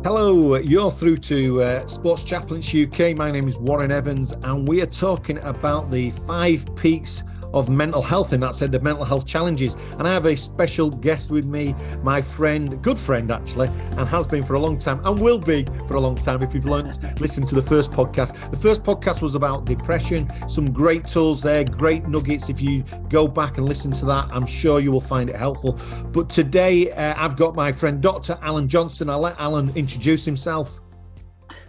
Hello, you're through to Sports Chaplains UK. My name is Warren Evans, and we are talking about the 5 peaks of mental health, and that's the mental health challenges. And I have a special guest with me, my friend, good friend actually, and has been for a long time and will be for a long time if you've listened to the first podcast. The first podcast was about depression, some great tools there, great nuggets. If you go back and listen to that, I'm sure you will find it helpful. But today I've got my friend Dr. Allan Johnston. I'll let Allan introduce himself.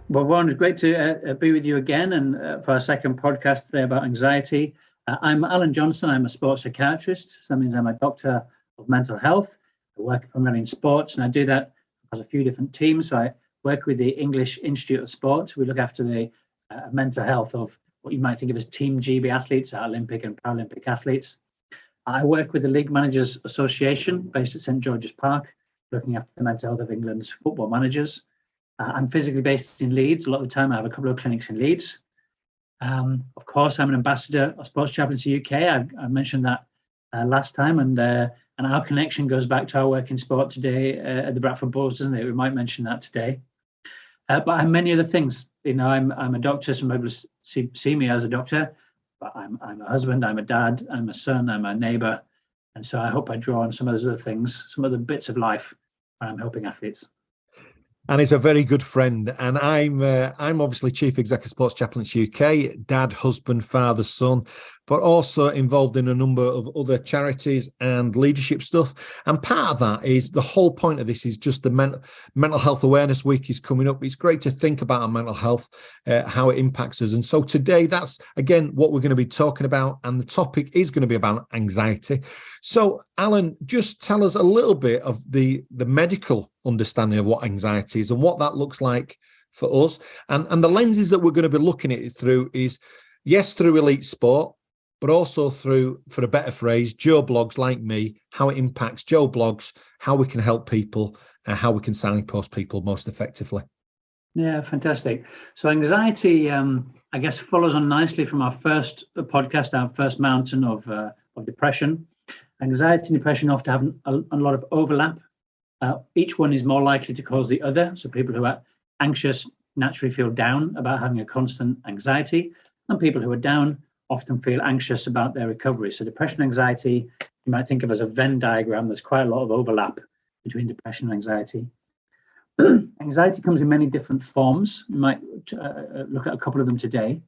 Well, Warren, it's great to be with you again and for our second podcast today about anxiety. I'm Allan Johnston. I'm a sports psychiatrist. So that means I'm a doctor of mental health. I work primarily in sports, and I do that across a few different teams. So I work with the English Institute of Sport. We look after the mental health of what you might think of as Team GB athletes, Olympic and Paralympic athletes. I work with the League Managers Association based at St George's Park, looking after the mental health of England's football managers. I'm physically based in Leeds. A lot of the time I have a couple of clinics in Leeds. Of course, I'm an ambassador of Sports Chaplains UK. I mentioned that last time, and our connection goes back to our work in sport today at the Bradford Bulls, doesn't it? We might mention that today. But I'm many other things. You know, I'm a doctor. Some people see me as a doctor, but I'm a husband, I'm a dad, I'm a son, I'm a neighbour, and so I hope I draw on some of those other things, some other bits of life where I'm helping athletes. And he's a very good friend. And I'm obviously Chief Executive Sports Chaplains UK, dad, husband, father, son, but also involved in a number of other charities and leadership stuff. And part of that is the whole point of this is just the mental health awareness week is coming up. It's great to think about our mental health, how it impacts us. And so today, that's again what we're going to be talking about. And the topic is going to be about anxiety. So Allan, just tell us a little bit of the medical understanding of what anxiety is and what that looks like for us. And the lenses that we're going to be looking at it through is, yes, through elite sport, but also through, for a better phrase, Joe Blogs like me, how it impacts Joe Blogs, how we can help people, and how we can signpost people most effectively. Yeah, fantastic. So anxiety, I guess, follows on nicely from our first podcast, our first mountain of depression. Anxiety and depression often have a lot of overlap. Each one is more likely to cause the other. So people who are anxious naturally feel down about having a constant anxiety, and people who are down often feel anxious about their recovery. So depression and anxiety, you might think of as a Venn diagram. There's quite a lot of overlap between depression and anxiety. Anxiety comes in many different forms. We might look at a couple of them today.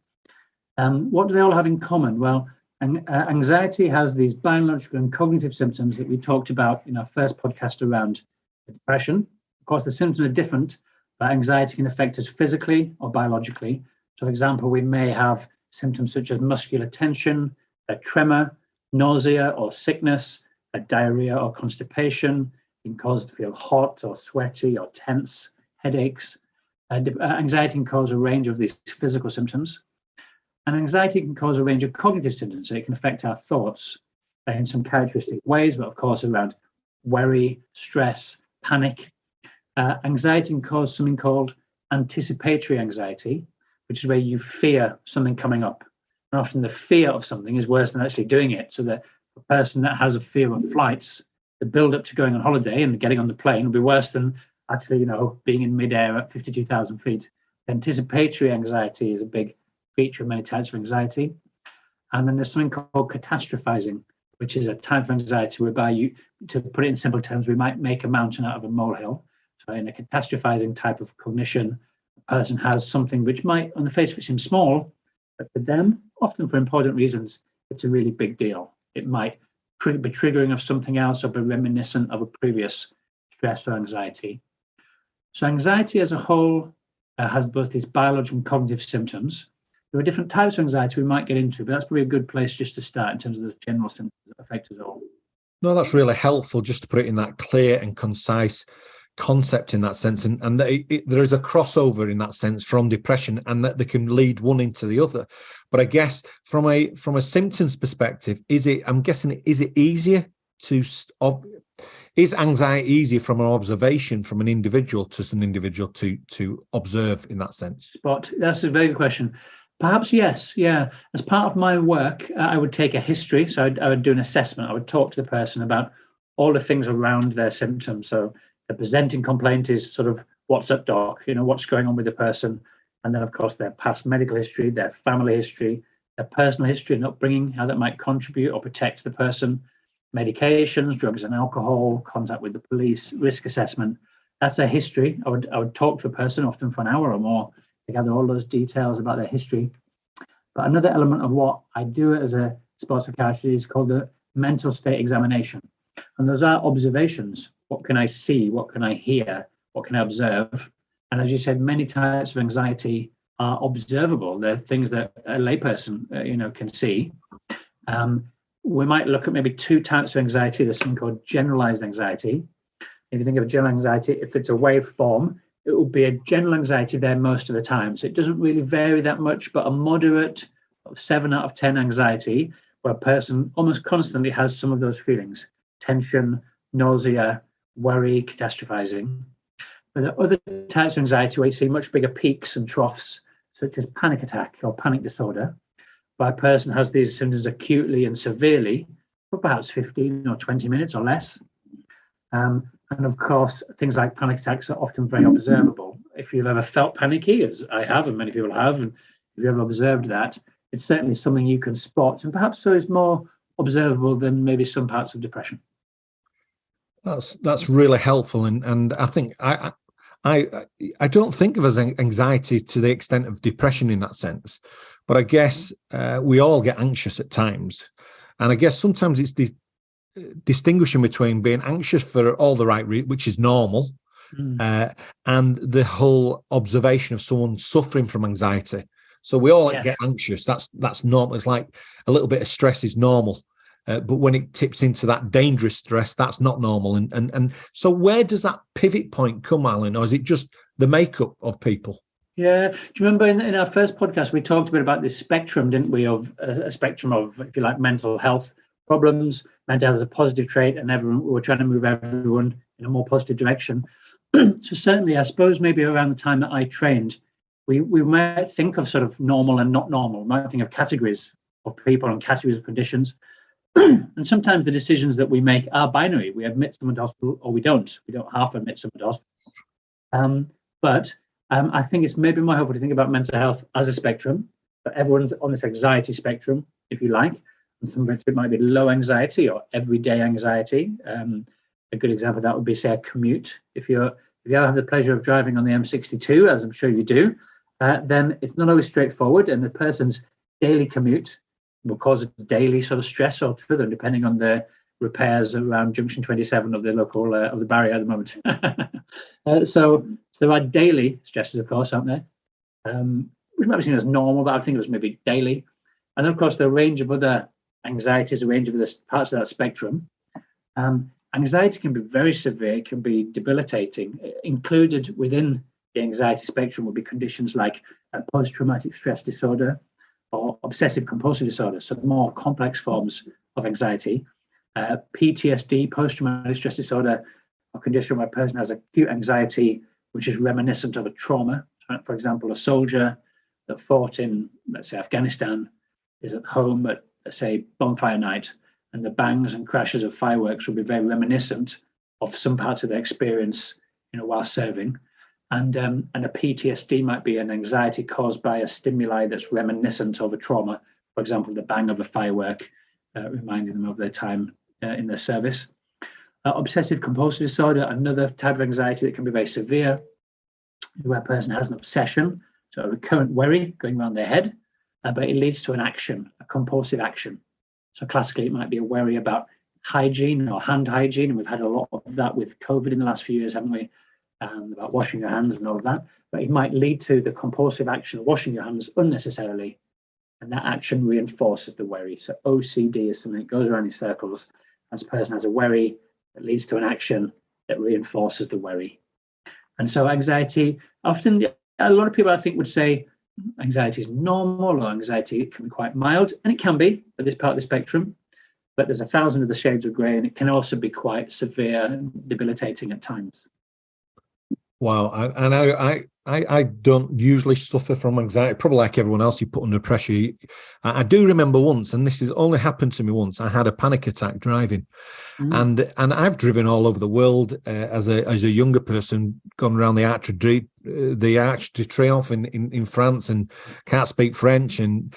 What do they all have in common? Well, anxiety has these biological and cognitive symptoms that we talked about in our first podcast around depression. Of course, the symptoms are different, but anxiety can affect us physically or biologically. So, for example, we may have symptoms such as muscular tension, a tremor, nausea or sickness, a diarrhea or constipation. It can cause us to feel hot or sweaty or tense, headaches. Anxiety can cause a range of these physical symptoms. And anxiety can cause a range of cognitive symptoms, so it can affect our thoughts in some characteristic ways, but of course around worry, stress, panic. Anxiety can cause something called anticipatory anxiety, which is where you fear something coming up. And often the fear of something is worse than actually doing it. So that a person that has a fear of flights, the build up to going on holiday and getting on the plane will be worse than actually, being in midair at 52,000 feet. Anticipatory anxiety is a big feature of many types of anxiety. And then there's something called catastrophizing, which is a type of anxiety whereby to put it in simple terms, we might make a mountain out of a molehill. So in a catastrophizing type of cognition, a person has something which might, on the face of it, seem small, but to them, often for important reasons, it's a really big deal. It might be triggering of something else or be reminiscent of a previous stress or anxiety. So anxiety as a whole has both these biological and cognitive symptoms. There are different types of anxiety we might get into, but that's probably a good place just to start in terms of the general symptoms that affect us all. No, that's really helpful just to put it in that clear and concise concept in that sense. And there is a crossover in that sense from depression, and that they can lead one into the other. But I guess from a symptoms perspective, is it easier is anxiety easier from an observation from an individual to observe in that sense? But that's a very good question. Perhaps yes, yeah. As part of my work, I would take a history. So I would do an assessment. I would talk to the person about all the things around their symptoms. So the presenting complaint is sort of what's up, doc? What's going on with the person? And then, of course, their past medical history, their family history, their personal history and upbringing, how that might contribute or protect the person, medications, drugs and alcohol, contact with the police, risk assessment. That's a history. I would talk to a person often for an hour or more to gather all those details about their history. But another element of what I do as a sports psychiatrist is called the mental state examination. And those are observations. What can I see? What can I hear? What can I observe? And as you said, many types of anxiety are observable. They're things that a layperson, can see. We might look at maybe two types of anxiety. There's something called generalized anxiety. If you think of general anxiety, if it's a wave form, it will be a general anxiety there most of the time. So it doesn't really vary that much, but a moderate 7 out of 10 anxiety, where a person almost constantly has some of those feelings: tension, nausea, worry, catastrophizing. But there are other types of anxiety where you see much bigger peaks and troughs, such as panic attack or panic disorder, where a person has these symptoms acutely and severely for perhaps 15 or 20 minutes or less. And of course, things like panic attacks are often very observable. If you've ever felt panicky, as I have, and many people have, and if you've ever observed that, it's certainly something you can spot, and perhaps so is more observable than maybe some parts of depression. That's really helpful, and I think I don't think of as anxiety to the extent of depression in that sense, but I guess we all get anxious at times, and I guess sometimes it's the distinguishing between being anxious for all the right reasons, which is normal, and the whole observation of someone suffering from anxiety. So we all get anxious. That's normal. It's like a little bit of stress is normal. But when it tips into that dangerous stress, that's not normal. And so where does that pivot point come, Alan? Or is it just the makeup of people? Yeah. Do you remember in our first podcast, we talked a bit about this spectrum, didn't we, of a spectrum of, if you like, mental health problems. Mental health is a positive trait, and we were trying to move everyone in a more positive direction. So certainly, I suppose maybe around the time that I trained, we might think of sort of normal and not normal. We might think of categories of people and categories of conditions. And sometimes the decisions that we make are binary. We admit someone to hospital or we don't. We don't half admit someone to hospital. But I think it's maybe more helpful to think about mental health as a spectrum. But everyone's on this anxiety spectrum, if you like. And some of it might be low anxiety or everyday anxiety. A good example of that would be, say, a commute. If you ever have the pleasure of driving on the M62, as I'm sure you do, then it's not always straightforward. And the person's daily commute will cause a daily sort of stress or rhythm, depending on the repairs around junction 27 of the local of the barrier at the moment. So there are daily stresses, of course, aren't there? Which might be seen as normal, but I think it was maybe daily. And then, of course, there are a range of other anxieties, a range of other parts of that spectrum. Anxiety can be very severe, can be debilitating. Included within the anxiety spectrum would be conditions like post-traumatic stress disorder, or obsessive compulsive disorder, so more complex forms of anxiety. PTSD, post-traumatic stress disorder, a condition where a person has acute anxiety, which is reminiscent of a trauma. For example, a soldier that fought in, let's say, Afghanistan, is at home at, let's say, bonfire night, and the bangs and crashes of fireworks will be very reminiscent of some parts of their experience, while serving. And a PTSD might be an anxiety caused by a stimuli that's reminiscent of a trauma. For example, the bang of a firework, reminding them of their time in their service. Obsessive compulsive disorder, another type of anxiety that can be very severe, where a person has an obsession, so a recurrent worry going around their head, but it leads to an action, a compulsive action. So classically, it might be a worry about hygiene or hand hygiene, and we've had a lot of that with COVID in the last few years, haven't we? About washing your hands and all of that, but it might lead to the compulsive action of washing your hands unnecessarily, and that action reinforces the worry. So OCD is something that goes around in circles. As a person has a worry that leads to an action that reinforces the worry. And so anxiety, often a lot of people I think would say anxiety is normal, or anxiety can be quite mild, and it can be at this part of the spectrum, but there's 1,000 of the shades of grey, and it can also be quite severe and debilitating at times. Wow, and I don't usually suffer from anxiety, probably like everyone else. You put under pressure. I do remember once, and this has only happened to me once. I had a panic attack driving, and I've driven all over the world as a younger person, gone around the Arc de Triomphe in France, and can't speak French, and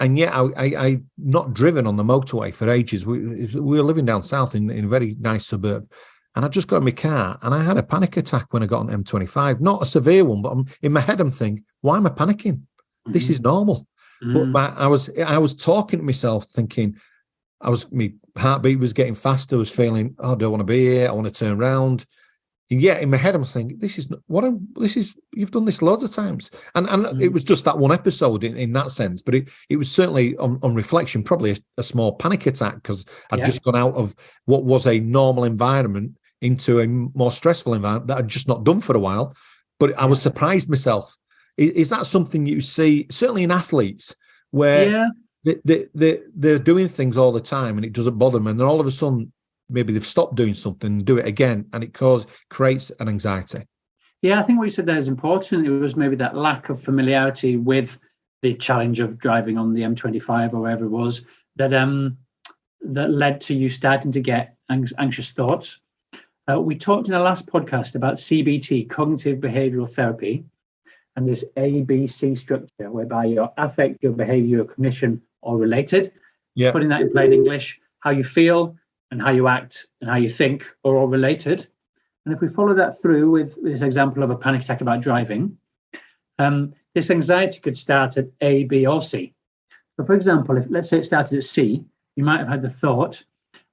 yet I not driven on the motorway for ages. We were living down south in a very nice suburb. And I just got in my car and I had a panic attack when I got on M25. Not a severe one, but in my head I'm thinking, why am I panicking? This is normal. But I was talking to myself thinking, my heartbeat was getting faster. I was feeling, I don't want to be here. I want to turn around. And yet in my head I'm thinking, you've done this loads of times. And it was just that one episode in that sense. But it was certainly on reflection, probably a small panic attack, because I'd just gone out of what was a normal environment into a more stressful environment that I'd just not done for a while. But I was surprised myself. Is that something you see, certainly in athletes, where they're doing things all the time and it doesn't bother them, and then all of a sudden maybe they've stopped doing something and do it again, and it creates an anxiety? Yeah, I think what you said there is important. It was maybe that lack of familiarity with the challenge of driving on the M25 or wherever it was that led to you starting to get anxious thoughts. We talked in the last podcast about CBT, cognitive behavioral therapy, and this ABC structure, whereby your affect, your behavior, your cognition are related. Yeah. Putting that in plain English, how you feel and how you act and how you think are all related. And if we follow that through with this example of a panic attack about driving, this anxiety could start at A, B, or C. So, for example, let's say it started at C, you might have had the thought,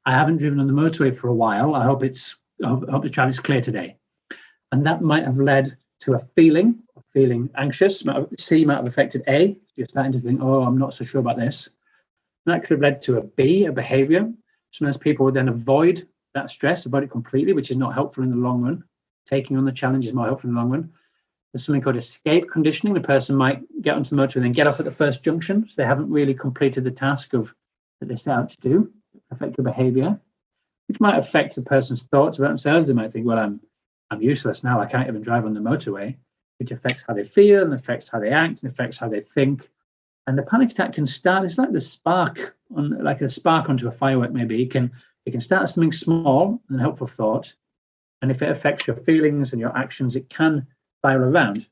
I haven't driven on the motorway for a while. I hope the traffic's clear today. And that might have led to a feeling anxious. C might have affected A. You're starting to think, oh, I'm not so sure about this. And that could have led to a B, a behavior. Sometimes people would then avoid that stress, avoid it completely, which is not helpful in the long run. Taking on the challenge is more helpful in the long run. There's something called escape conditioning. The person might get onto the motorway and then get off at the first junction, so they haven't really completed the task that they set out to do. Affect your behavior, which might affect the person's thoughts about themselves. They might think, well, I'm useless now. I can't even drive on the motorway, which affects how they feel and affects how they act and affects how they think. And the panic attack can start, it's like the spark, like a spark onto a firework maybe. It can start as something small and a helpful thought. And if it affects your feelings and your actions, it can spiral around.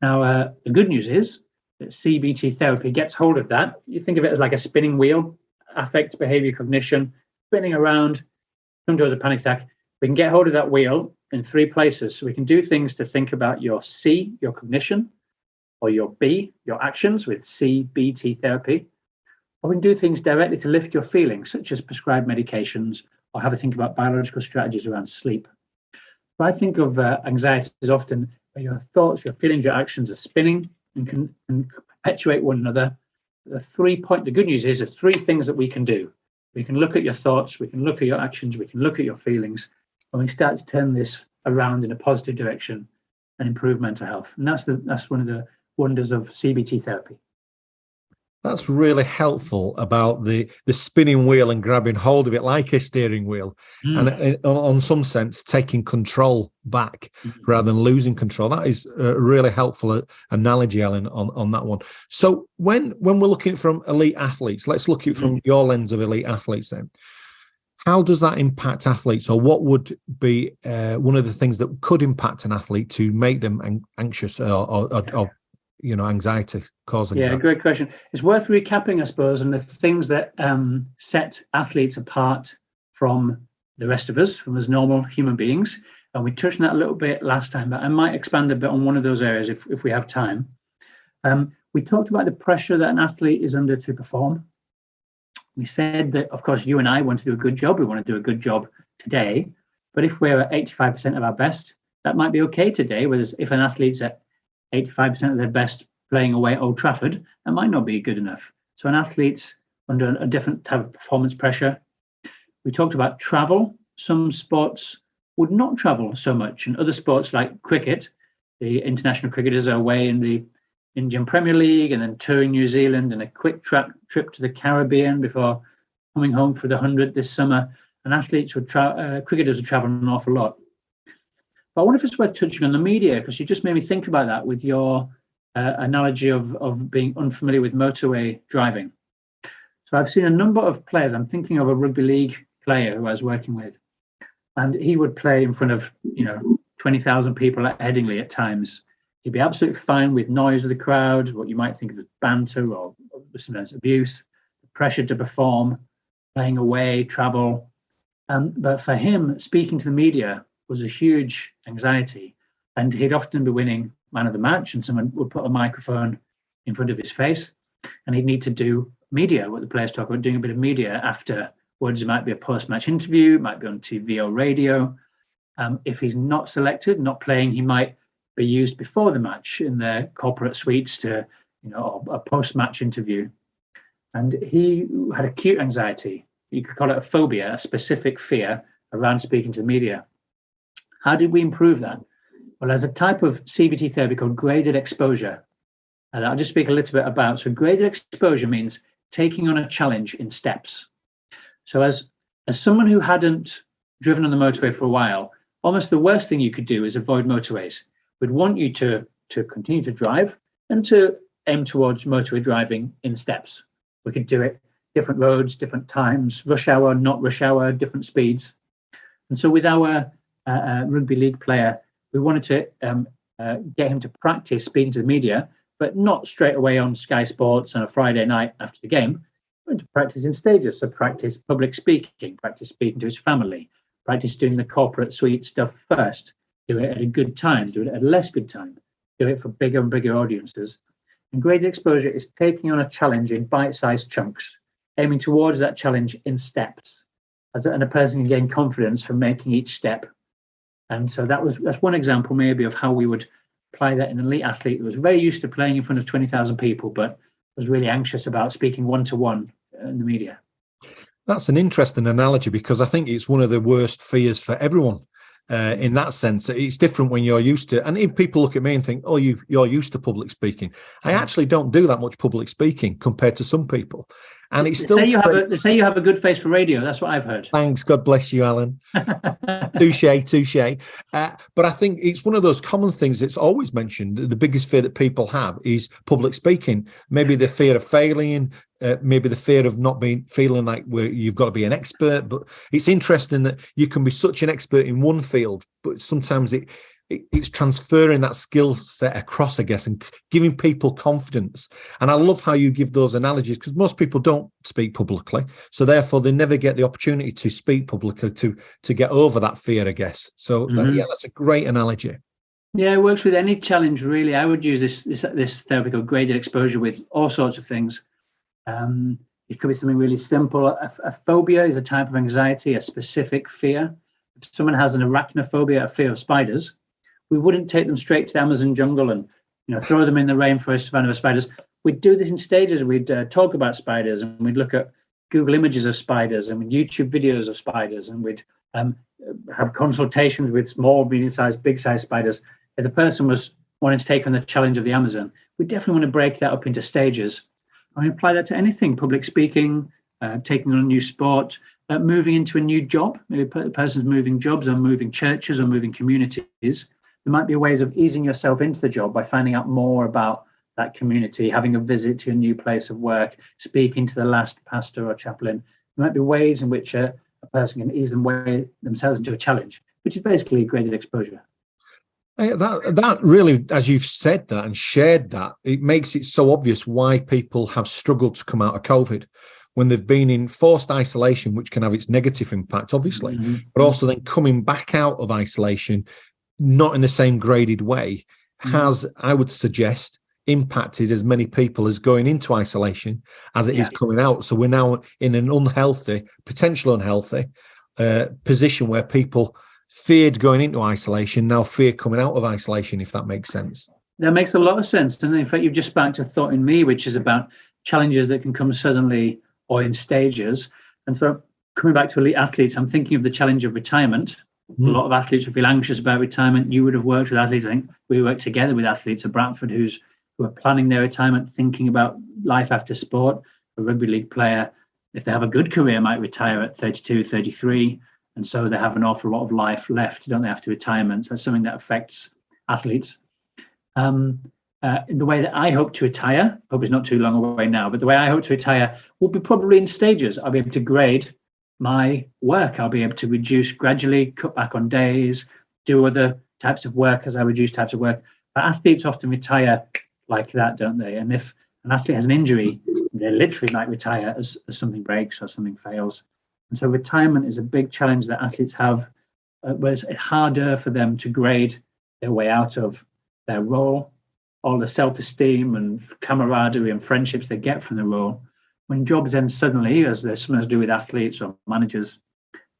Now, the good news is that CBT therapy gets hold of that. You think of it as like a spinning wheel, affect, behavior, cognition, spinning around, come towards a panic attack. We can get hold of that wheel in 3 places. So we can do things to think about your C, your cognition, or your B, your actions, with CBT therapy. Or we can do things directly to lift your feelings, such as prescribed medications, or have a think about biological strategies around sleep. So I think of anxiety as often where your thoughts, your feelings, your actions are spinning and can perpetuate one another. The good news is there's 3 things that we can do. We can look at your thoughts, we can look at your actions, we can look at your feelings, and we start to turn this around in a positive direction and improve mental health. And that's one of the wonders of CBT therapy. That's really helpful about the spinning wheel and grabbing hold of it like a steering wheel, and on some sense taking control back rather than losing control. That is a really helpful analogy, Alan, on that one. So when we're looking at from elite athletes, let's look at it from your lens of elite athletes then. How does that impact athletes, or what would be one of the things that could impact an athlete to make them anxious or anxiety, cause anxiety? Yeah, great question. It's worth recapping, I suppose, on the things that set athletes apart from the rest of us, from as normal human beings. And we touched on that a little bit last time, but I might expand a bit on one of those areas if we have time. We talked about the pressure that an athlete is under to perform. We said that, of course, you and I want to do a good job. We want to do a good job today. But if we're at 85% of our best, that might be okay today. Whereas if an athlete's at 85% of their best playing away at Old Trafford, that might not be good enough. So an athlete's under a different type of performance pressure. We talked about travel. Some sports would not travel so much. And other sports like cricket, the international cricketers are away in the Indian Premier League and then touring New Zealand and a quick trip to the Caribbean before coming home for the 100th this summer. And athletes cricketers would travel an awful lot. But I wonder if it's worth touching on the media, because you just made me think about that with your analogy of being unfamiliar with motorway driving. So I've seen a number of players. I'm thinking of a rugby league player who I was working with, and he would play in front of 20,000 people at Headingley at times. He'd be absolutely fine with noise of the crowd, what you might think of as banter or sometimes abuse, pressure to perform, playing away, travel. But for him, speaking to the media was a huge anxiety. And he'd often be winning man of the match, and someone would put a microphone in front of his face, and he'd need to do media, what the players talk about, doing a bit of media afterwards. It might be a post-match interview, it might be on TV or radio. If he's not selected, not playing, he might be used before the match in their corporate suites to, a post-match interview. And he had acute anxiety. You could call it a phobia, a specific fear around speaking to the media. How did we improve that? Well, there's a type of CBT therapy called graded exposure. And I'll just speak a little bit about. So graded exposure means taking on a challenge in steps. So as someone who hadn't driven on the motorway for a while, almost the worst thing you could do is avoid motorways. We'd want you to continue to drive and to aim towards motorway driving in steps. We could do it different roads, different times, rush hour, not rush hour, different speeds. And so with our rugby league player, we wanted to get him to practice speaking to the media, but not straight away on Sky Sports on a Friday night after the game. We wanted to practice in stages. So practice public speaking, practice speaking to his family, practice doing the corporate suite stuff first, do it at a good time, do it at a less good time, do it for bigger and bigger audiences. And graded exposure is taking on a challenge in bite-sized chunks, aiming towards that challenge in steps, and a person can gain confidence from making each step. And so that's one example maybe of how we would apply that in an elite athlete who was very used to playing in front of 20,000 people, but was really anxious about speaking one-to-one in the media. That's an interesting analogy, because I think it's one of the worst fears for everyone. In that sense, it's different when you're used to, and if people look at me and think, oh, you're used to public speaking. I actually don't do that much public speaking compared to some people. And it's still they say you have a good face for radio. That's what I've heard. Thanks. God bless you, Allan. Touche. But I think it's one of those common things that's always mentioned. The biggest fear that people have is public speaking. Maybe the fear of failing, maybe the fear of not feeling like you've got to be an expert. But it's interesting that you can be such an expert in one field, but sometimes it's transferring that skill set across, I guess, and giving people confidence. And I love how you give those analogies, because most people don't speak publicly, so therefore they never get the opportunity to speak publicly to get over that fear, I guess. So that's a great analogy. Yeah, it works with any challenge, really. I would use this therapy called graded exposure with all sorts of things. It could be something really simple. A phobia is a type of anxiety, a specific fear. If someone has an arachnophobia, a fear of spiders, we wouldn't take them straight to the Amazon jungle and throw them in the rainforest savannah of spiders. We'd do this in stages. We'd talk about spiders, and we'd look at Google images of spiders and YouTube videos of spiders, and we'd have consultations with small, medium-sized, big-sized spiders. If the person was wanting to take on the challenge of the Amazon, we definitely want to break that up into stages. And we apply that to anything: public speaking, taking on a new sport, moving into a new job. Maybe a person's moving jobs or moving churches or moving communities. There might be ways of easing yourself into the job by finding out more about that community, having a visit to a new place of work, speaking to the last pastor or chaplain. There might be ways in which a person can ease themselves into a challenge, which is basically graded exposure. That really, as you've said that and shared that, it makes it so obvious why people have struggled to come out of COVID when they've been in forced isolation, which can have its negative impact, obviously, but also then coming back out of isolation, not in the same graded way, has, I would suggest, impacted as many people as going into isolation as it is coming out. So we're now in an potential unhealthy position where people feared going into isolation, now fear coming out of isolation, if that makes sense. That makes a lot of sense. And in fact, you've just sparked a thought in me, which is about challenges that can come suddenly or in stages. And so coming back to elite athletes, I'm thinking of the challenge of retirement. A lot of athletes would feel anxious about retirement. You would have worked with athletes. I think we work together with athletes at Bradford who are planning their retirement, thinking about life after sport. A rugby league player, if they have a good career, might retire at 32, 33. And so they have an awful lot of life left, don't they, after retirement? That's something that affects athletes. The way that I hope to retire, hope it's not too long away now, but the way I hope to retire will be probably in stages. I'll be able to grade my work. I'll be able to reduce gradually, cut back on days, do other types of work as I reduce types of work. But athletes often retire like that, don't they? And if an athlete has an injury, they literally might retire as something breaks or something fails. And so retirement is a big challenge that athletes have, where it's harder for them to grade their way out of their role, all the self-esteem and camaraderie and friendships they get from the role. When jobs end suddenly, as there's something to do with athletes or managers,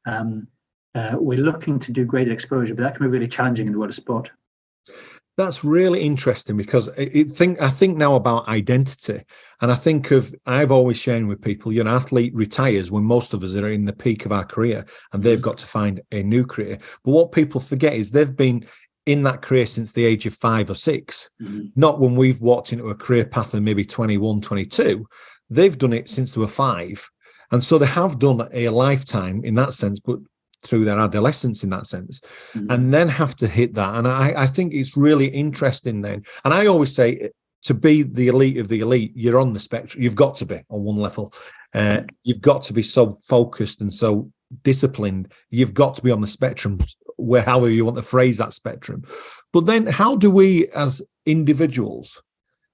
we're looking to do graded exposure, but that can be really challenging in the world of sport. That's really interesting, because I think now about identity, and I've always shared with people, an athlete retires when most of us are in the peak of our career and they've got to find a new career. But what people forget is they've been in that career since the age of 5 or 6, not when we've walked into a career path of maybe 21, 22. They've done it since they were 5. And so they have done a lifetime in that sense, but through their adolescence in that sense, and then have to hit that. And I think it's really interesting then. And I always say, to be the elite of the elite, you're on the spectrum. You've got to be on one level. You've got to be so focused and so disciplined. You've got to be on the spectrum, however you want to phrase that spectrum. But then how do we as individuals,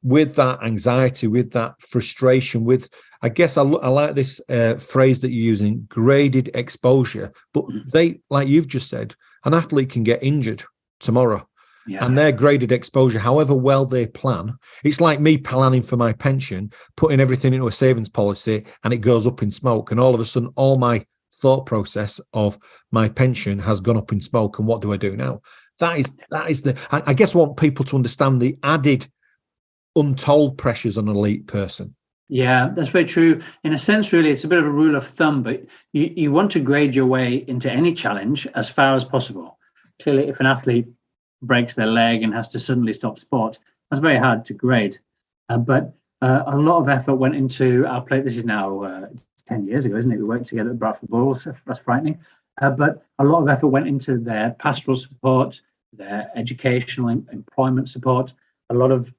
with that anxiety, with that frustration, with, I guess I like this phrase that you're using, graded exposure, but they, like you've just said, an athlete can get injured tomorrow. Yeah. And their graded exposure, however well they plan, it's like me planning for my pension, putting everything into a savings policy, and it goes up in smoke. And all of a sudden, all my thought process of my pension has gone up in smoke. And what do I do now? That is I guess I want people to understand the added untold pressures on an elite person. Yeah, that's very true. In a sense, really, it's a bit of a rule of thumb, but you want to grade your way into any challenge as far as possible. Clearly, if an athlete breaks their leg and has to suddenly stop sport, that's very hard to grade. But a lot of effort went into our play. This is now 10 years ago, isn't it? We worked together at Bradford Bulls. That's frightening. But a lot of effort went into their pastoral support, their educational employment support. A lot of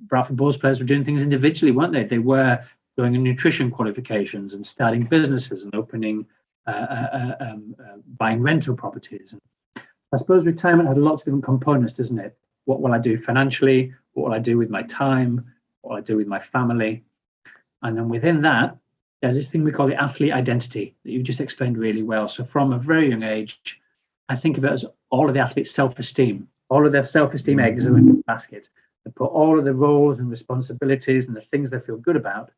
Bradford Bulls players were doing things individually, weren't they? They were going in nutrition qualifications and starting businesses and opening, buying rental properties. I suppose retirement has lots of different components, doesn't it? What will I do financially? What will I do with my time? What will I do with my family? And then within that, there's this thing we call the athlete identity that you just explained really well. So from a very young age, I think of it as all of the athletes' self-esteem. All of their self-esteem eggs are in the basket. They put all of the roles and responsibilities and the things they feel good about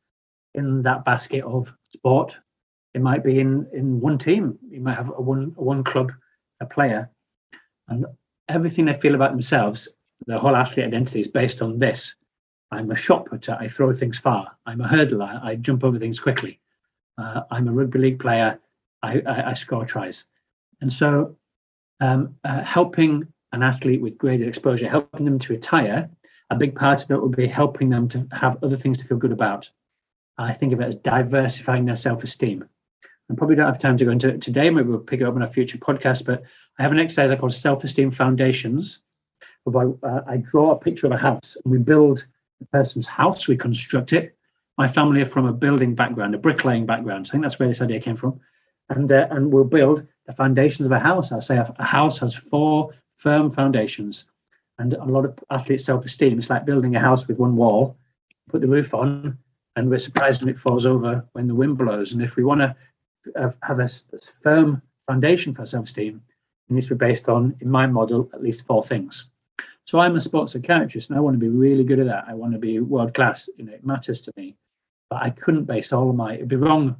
in that basket of sport. It might be in one team. You might have a one club, a player, and everything they feel about themselves, their whole athlete identity is based on this. I'm a shot putter. I throw things far. I'm a hurdler. I jump over things quickly. I'm a rugby league player. I score tries. And so helping an athlete with graded exposure, helping them to retire, a big part of that will be helping them to have other things to feel good about. I think of it as diversifying their self-esteem. I probably don't have time to go into it today. Maybe we'll pick it up in a future podcast, but I have an exercise I call self-esteem foundations, whereby I draw a picture of a house and we build the person's house, we construct it. My family are from a building background, a bricklaying background. So I think that's where this idea came from. And we'll build the foundations of a house. I say a house has 4 firm foundations. And a lot of athletes' self-esteem, it's like building a house with one wall, put the roof on, and we're surprised when it falls over when the wind blows. And if we want to have a firm foundation for self-esteem, it needs to be based on, in my model, at least 4 things. So I'm a sports psychiatrist, and I want to be really good at that. I want to be world class. It matters to me. But I couldn't base all of it'd be a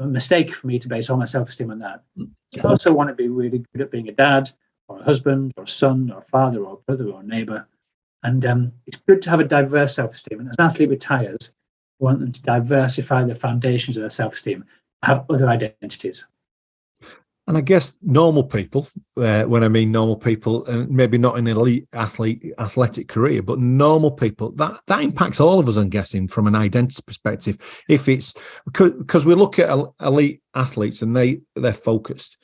mistake for me to base all my self-esteem on that. So I also want to be really good at being a dad, or a husband, or a son, or a father, or a brother, or a neighbour. And it's good to have a diverse self-esteem. And as an athlete retires, we want them to diversify the foundations of their self-esteem, have other identities. And I guess normal people, when I mean normal people, maybe not in an elite athletic career, but normal people, that impacts all of us, I'm guessing, from an identity perspective. If it's because we look at elite athletes and they're focused,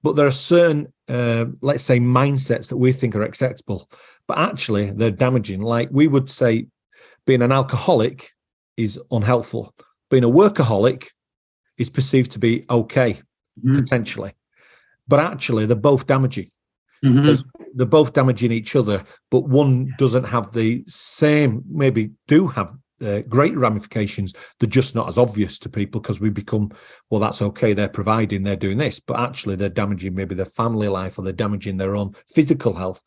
but there are certain, let's say, mindsets that we think are acceptable, but actually they're damaging. Like we would say, being an alcoholic is unhelpful. Being a workaholic is perceived to be okay, potentially. But actually, they're both damaging. They're both damaging each other, but one doesn't have the same, maybe do have great ramifications. They're just not as obvious to people because we become, well, that's okay, they're providing, they're doing this, but actually they're damaging maybe their family life or they're damaging their own physical health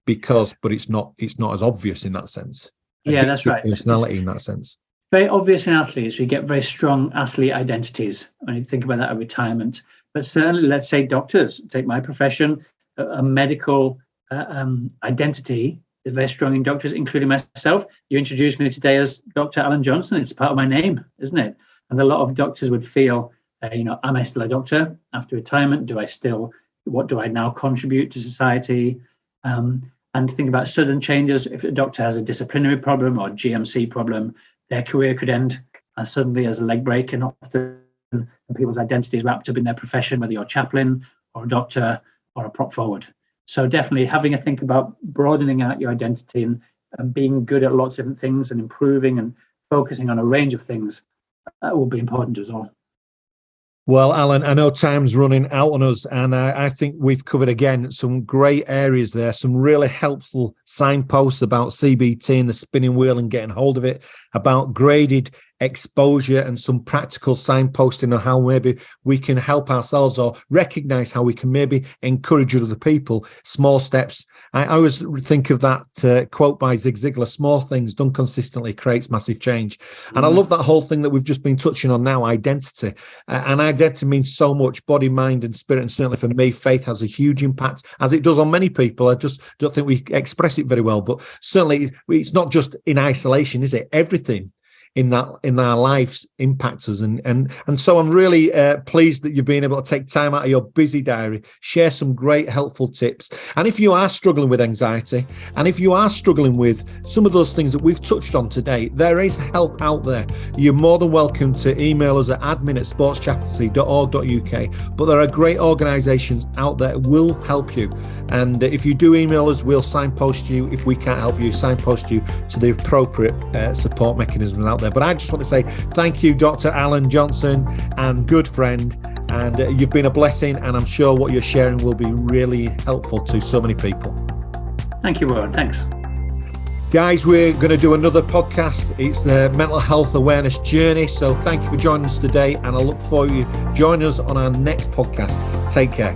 but it's not as obvious in that sense. Yeah, that's right. Personality in that sense. Very obvious in athletes. We get very strong athlete identities when you think about that at retirement. But certainly, let's say doctors, take my profession, a medical identity is very strong in doctors, including myself. You introduced me today as Dr. Allan Johnston. It's part of my name, isn't it? And a lot of doctors would feel, am I still a doctor after retirement? What do I now contribute to society? And think about sudden changes. If a doctor has a disciplinary problem or GMC problem, their career could end as suddenly as a leg break. And often people's identity is wrapped up in their profession, whether you're a chaplain or a doctor or a prop forward. So definitely having a think about broadening out your identity and being good at lots of different things and improving and focusing on a range of things will be important as well. Well, Allan, I know time's running out on us, and I think we've covered, again, some great areas there, some really helpful signposts about CBT and the spinning wheel and getting hold of it, about graded exposure and some practical signposting on how maybe we can help ourselves or recognize how we can maybe encourage other people. Small steps. I always think of that quote by Zig Ziglar, small things done consistently creates massive change. And I love that whole thing that we've just been touching on now, identity. And identity means so much, body, mind and spirit. And certainly for me, faith has a huge impact, as it does on many people. I just don't think we express it very well, but certainly it's not just in isolation, is it? Everything in our lives impacts us, and so I'm really pleased that you've been able to take time out of your busy diary, share some great helpful tips. And if you are struggling with anxiety, and if you are struggling with some of those things that we've touched on today, there is help out there. You're more than welcome to email us at admin@sportschaplaincy.org.uk, but there are great organisations out there that will help you. And if you do email us, we'll signpost you. If we can't help you, signpost you to the appropriate support mechanisms out there. But I just want to say thank you, Dr. Allan Johnston, and good friend. And you've been a blessing, and I'm sure what you're sharing will be really helpful to so many people. Thank you, Warren. Thanks. Guys, we're going to do another podcast. It's the Mental Health Awareness Journey. So thank you for joining us today, and I look forward to you joining us on our next podcast. Take care.